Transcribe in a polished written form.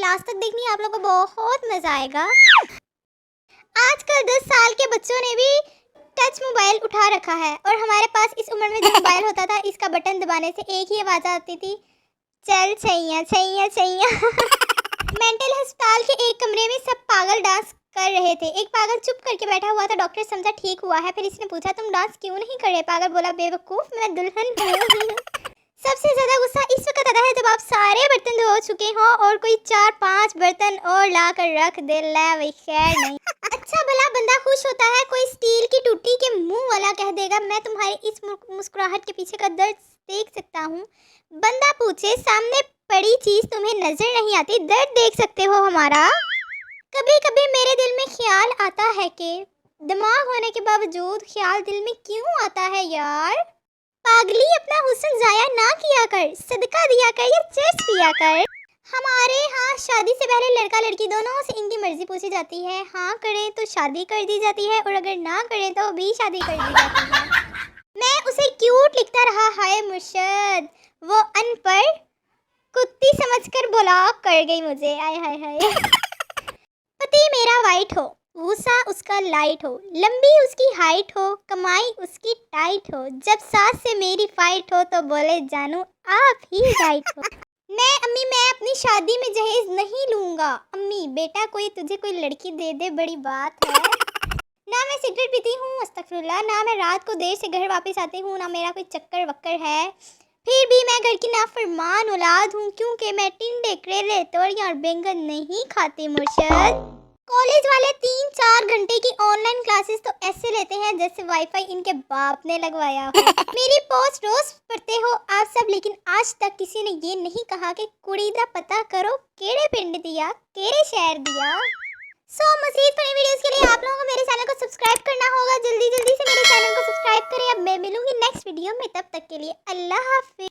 Last तक देखनी है, आप लोगों को बहुत मजा आएगा। आजकल 10 साल के बच्चों ने भी टच मोबाइल उठा रखा है और हमारे पास इस उम्र में जो मोबाइल होता था, इसका बटन दबाने से एक ही आवाज आती थी, चल छैया छैया छैया। मेंटल अस्पताल के एक कमरे में सब पागल डांस कर रहे थे। एक पागल चुप करके बैठा हुआ था। डॉक्टर समझा ठीक हुआ है। फिर इसने पूछा तुम डांस क्यों नहीं कर रहे? पागल बोला बेवकूफ, मैं दुल्हन हूँ। सबसे ज्यादा गुस्सा इस वक्त आता है जब आप सारे बर्तन धो चुके हो और कोई 4-5 बर्तन और ला कर रख दे। ले खैर नहीं। अच्छा भला बंदा खुश होता है, कोई स्टील की टूटी के मुंह वाला कह देगा मैं तुम्हारी इस मुस्कुराहट के पीछे का दर्द देख सकता हूँ। बंदा पूछे सामने पड़ी चीज तुम्हें नजर नहीं आती, दर्द देख सकते हो हमारा? कभी कभी मेरे दिल में ख्याल आता है कि दिमाग होने के बावजूद ख्याल दिल में क्यों आता है यार। पागली अपना हुस्न जाया ना किया कर, सदका दिया कर या चर्च पिया कर। हमारे यहाँ शादी से पहले लड़का लड़की दोनों से इनकी मर्जी पूछी जाती है। हाँ करें तो शादी कर दी जाती है और अगर ना करें तो भी शादी कर दी जाती है। मैं उसे क्यूट लिखता रहा, हाय मुर्शद, वो अनपढ़ कुत्ती समझकर ब्लॉक कर गई मुझे। आय हाय हाय। पति मेरा वाइट हो, गुस्सा उसका लाइट हो, लंबी उसकी हाइट हो, कमाई उसकी टाइट हो, जब सास से मेरी फाइट हो तो बोले जानू आप ही राइट हो। मैं अपनी शादी में जहेज नहीं लूंगा। अम्मी बेटा तुझे कोई लड़की दे दे बड़ी बात है। ना मैं सिगरेट पीती हूँ, अस्तगफिरुल्लाह, ना मैं रात को देर से घर वापस आती हूँ, ना मेरा कोई चक्कर वक्कर है। फिर भी मैं घर की नाफरमान औलाद हूँ क्योंकि मैं टिंडे करेले तोरियां और बैंगन नहीं खाती मुर्शद। कॉलेज वाले 3-4 घंटे की ऑनलाइन क्लासेस तो ऐसे लेते हैं जैसे वाईफाई इनके बाप ने लगवाया हो। मेरी पोस्ट रोज पढ़ते हो आप सब, लेकिन आज तक किसी ने ये नहीं कहा कि कुड़ी दा पता करो केड़े पिंड दिया केड़े शहर दिया। मज़ीद फनी वीडियोस के लिए आप लोगों को मेरे चैनल को सब्सक्राइब करना होगा। जल्दी से मेरे चैनल को सब्सक्राइब करें। अब मैं मिलूंगी नेक्स्ट वीडियो में, तब तक के लिए अल्लाह हाफिज़।